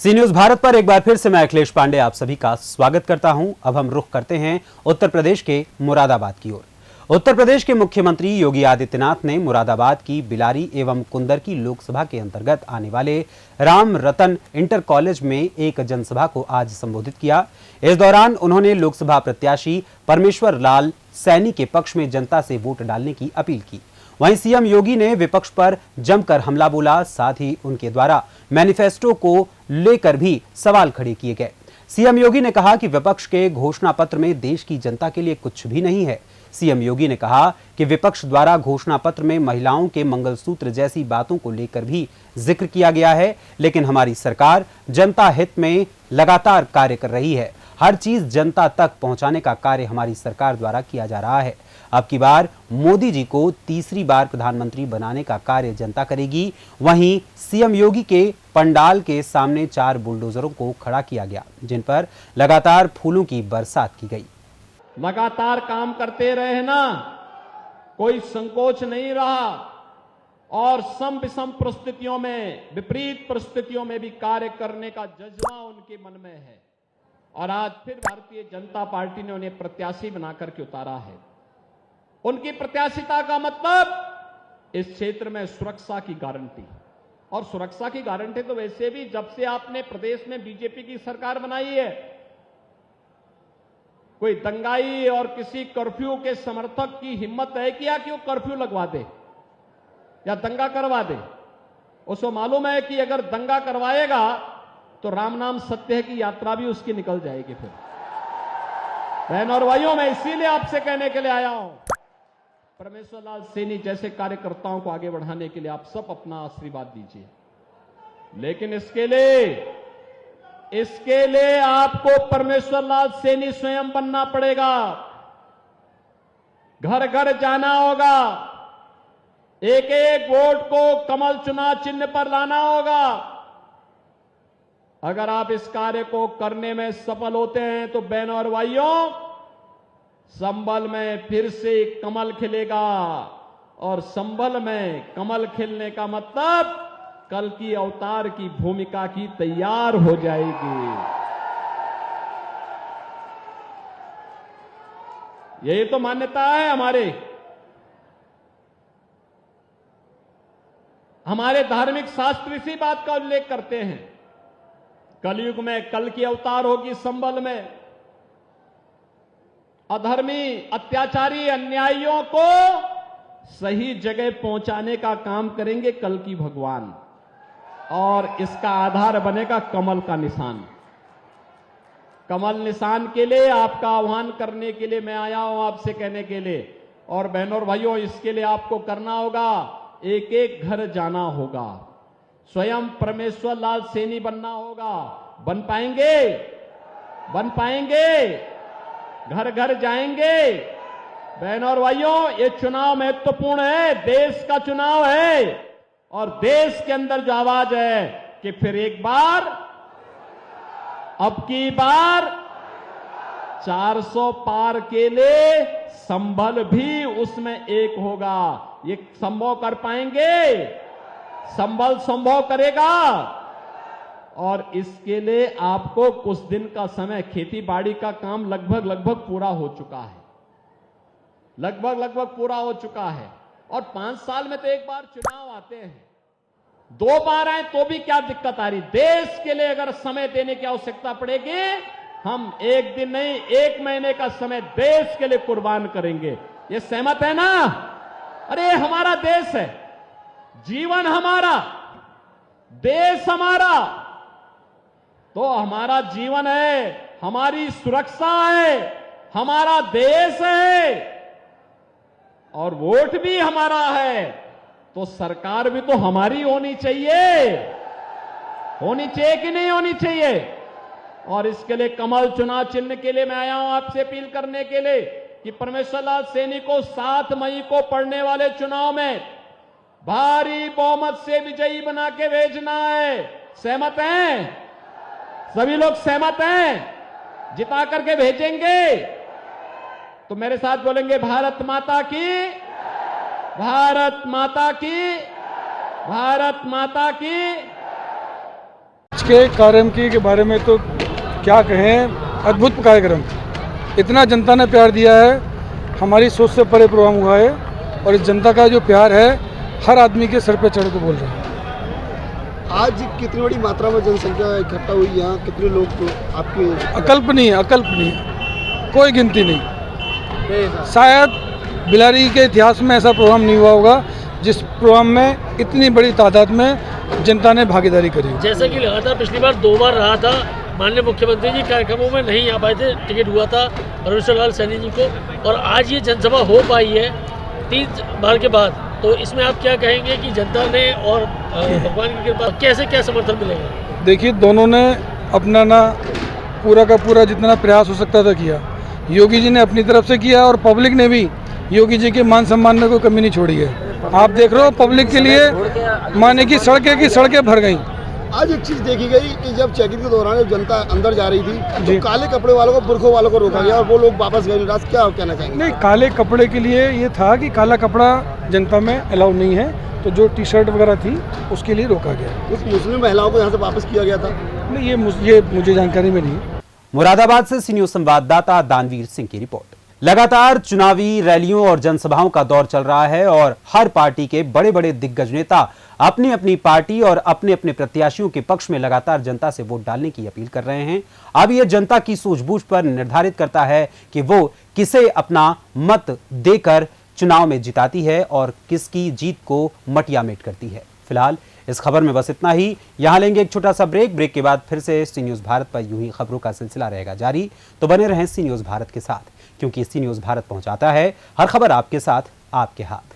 सी news Bharat पर एक बार फिर से मैं अखिलेश पांडे आप सभी का स्वागत करता हूं। अब हम रुख करते हैं उत्तर प्रदेश के मुरादाबाद की ओर। उत्तर प्रदेश के मुख्यमंत्री योगी आदित्यनाथ ने मुरादाबाद की बिलारी एवं कुंदरकी लोकसभा के अंतर्गत आने वाले राम रतन इंटर कॉलेज में एक जनसभा को आज संबोधित किया। इस दौरान उन्होंने लोकसभा प्रत्याशी परमेश्वर लाल सैनी के पक्ष में जनता से वोट डालने की अपील की। वहीं सीएम योगी ने विपक्ष पर जमकर हमला बोला, साथ ही उनके द्वारा मैनिफेस्टो को लेकर भी सवाल खड़े किए गए। सीएम योगी ने कहा कि विपक्ष के घोषणा पत्र में देश की जनता के लिए कुछ भी नहीं है। सीएम योगी ने कहा कि विपक्ष द्वारा घोषणा पत्र में महिलाओं के मंगलसूत्र जैसी बातों को लेकर भी जिक्र किया गया है, लेकिन हमारी सरकार जनता हित में लगातार कार्य कर रही है। हर चीज जनता तक पहुंचाने का कार्य हमारी सरकार द्वारा किया जा रहा है। अब की बार मोदी जी को तीसरी बार प्रधानमंत्री बनाने का कार्य जनता करेगी। वहीं सीएम योगी के पंडाल के सामने 4 बुलडोजरों को खड़ा किया गया, जिन पर लगातार फूलों की बरसात की गई। लगातार काम करते रहे ना, कोई संकोच नहीं रहा और सम विषम परिस्थितियों में, विपरीत परिस्थितियों में भी कार्य करने का जज्बा उनके मन में है। और आज फिर भारतीय जनता पार्टी ने उन्हें प्रत्याशी बनाकर के उतारा है। उनकी प्रत्याशिता का मतलब इस क्षेत्र में सुरक्षा की गारंटी, और सुरक्षा की गारंटी तो वैसे भी जब से आपने प्रदेश में बीजेपी की सरकार बनाई है, कोई दंगाई और किसी कर्फ्यू के समर्थक की हिम्मत है क्या कि वो कर्फ्यू लगवा दे या दंगा करवा दे? उसको मालूम है कि अगर दंगा करवाएगा तो राम नाम सत्य है की यात्रा भी उसकी निकल जाएगी। फिर बहन और भाइयों, मैं इसीलिए आपसे कहने के लिए आया हूं, परमेश्वर लाल सैनी जैसे कार्यकर्ताओं को आगे बढ़ाने के लिए आप सब अपना आशीर्वाद दीजिए। लेकिन इसके लिए आपको परमेश्वर लाल सैनी स्वयं बनना पड़ेगा। घर घर जाना होगा, एक एक वोट को कमल चुनाव चिन्ह पर लाना होगा। अगर आप इस कार्य को करने में सफल होते हैं तो बहनों और भाइयों, संभल में फिर से कमल खिलेगा, और संभल में कमल खिलने का मतलब कल की अवतार की भूमिका की तैयार हो जाएगी। यही तो मान्यता है हमारे धार्मिक शास्त्र इसी बात का उल्लेख करते हैं। कलयुग में कल की अवतार होगी संभल में। अधर्मी, अत्याचारी, अन्यायियों को सही जगह पहुंचाने का काम करेंगे कल की भगवान, और इसका आधार बनेगा कमल का निशान। कमल निशान के लिए आपका आह्वान करने के लिए मैं आया हूं, आपसे कहने के लिए। और बहनों और भाइयों, इसके लिए आपको करना होगा, एक एक घर जाना होगा, स्वयं परमेश्वर लाल सैनी बनना होगा। बन पाएंगे? बन पाएंगे? घर घर जाएंगे? बहनों और भाइयों, ये चुनाव महत्वपूर्ण है, देश का चुनाव है, और देश के अंदर जो आवाज है कि फिर एक बार, अब की बार 400 पार के लिए संभल भी उसमें एक होगा। ये संभव कर पाएंगे? संभल संभव करेगा। और इसके लिए आपको कुछ दिन का समय, खेती बाड़ी का काम लगभग पूरा हो चुका है, लगभग पूरा हो चुका है। और 5 साल में तो एक बार चुनाव आते हैं, 2 बार आए तो भी क्या दिक्कत आ रही? देश के लिए अगर समय देने की आवश्यकता पड़ेगी, हम 1 दिन नहीं 1 महीने का समय देश के लिए कुर्बान करेंगे। ये सहमत है ना? अरे हमारा देश है, जीवन हमारा, देश हमारा, तो हमारा जीवन है, हमारी सुरक्षा है, हमारा देश है, और वोट भी हमारा है, तो सरकार भी तो हमारी होनी चाहिए। होनी चाहिए कि नहीं होनी चाहिए? और इसके लिए कमल चुनाव चिन्ह के लिए मैं आया हूं आपसे अपील करने के लिए कि परमेश्वर लाल सैनी को 7 मई को पड़ने वाले चुनाव में भारी बहुमत से विजयी बना के भेजना है। सहमत हैं? सभी लोग सहमत हैं? जिता करके भेजेंगे? तो मेरे साथ बोलेंगे, भारत माता की, भारत माता की, भारत माता की। के कार्यक्रम के बारे में तो क्या कहें, अद्भुत कार्यक्रम। इतना जनता ने प्यार दिया है, हमारी सोच से परे प्रोग्राम हुआ है और इस जनता का जो प्यार है हर आदमी के सर पे चढ़ के बोल रहे हैं। आज कितनी बड़ी मात्रा में जनसंख्या इकट्ठा हुई यहाँ, कितने लोग तो आपके अकल्पनीय, कोई गिनती नहीं। शायद बिलारी के इतिहास में ऐसा प्रोग्राम नहीं हुआ होगा जिस प्रोग्राम में इतनी बड़ी तादाद में जनता ने भागीदारी करी। जैसा कि लगातार पिछली बार 2 बार रहा था, माननीय मुख्यमंत्री जी कार्यक्रमों में नहीं आ पाए थे, टिकट हुआ था परमेश्वर लाल सैनी जी को, और आज ये जनसभा हो पाई है 3 बार के बाद। तो इसमें आप क्या कहेंगे कि जनता ने और भगवान की कृपा कैसे क्या समर्थन मिलेगा? देखिए, दोनों ने अपना ना पूरा का पूरा जितना प्रयास हो सकता था किया। योगी जी ने अपनी तरफ से किया और पब्लिक ने भी योगी जी के मान सम्मान में कोई कमी नहीं छोड़ी है। आप देख रहे हो पब्लिक के लिए माने की सड़कें भर गई। आज एक चीज देखी गई कि जब चेकिंग के दौरान जब जनता अंदर जा रही थी तो काले कपड़े वालों को, बुरखों वालों को रोका गया और वो लोग वापस गए। राज क्या कहना चाहेंगे? नहीं, काले कपड़े के लिए ये था कि काला कपड़ा जनता में अलाउ नहीं है, तो जो टी शर्ट वगैरह थी उसके लिए रोका गया। उस मुस्लिम महिलाओं को यहाँ से वापस किया गया था? नहीं, ये मुझे जानकारी में नहीं है। मुरादाबाद से सी न्यूज संवाददाता दानवीर सिंह की रिपोर्ट। लगातार चुनावी रैलियों और जनसभाओं का दौर चल रहा है और हर पार्टी के बड़े बड़े दिग्गज नेता अपनी अपनी पार्टी और अपने अपने प्रत्याशियों के पक्ष में लगातार जनता से वोट डालने की अपील कर रहे हैं। अब यह जनता की सूझबूझ पर निर्धारित करता है कि वो किसे अपना मत देकर चुनाव में जिताती है और किसकी जीत को मटियामेट करती है। फिलहाल इस खबर में बस इतना ही। यहां लेंगे एक छोटा सा ब्रेक के बाद फिर से सी न्यूज भारत पर यूं ही खबरों का सिलसिला रहेगा जारी। तो बने रहें सी न्यूज भारत के साथ, क्योंकि सी न्यूज भारत पहुंचाता है हर खबर आपके साथ, आपके हाथ।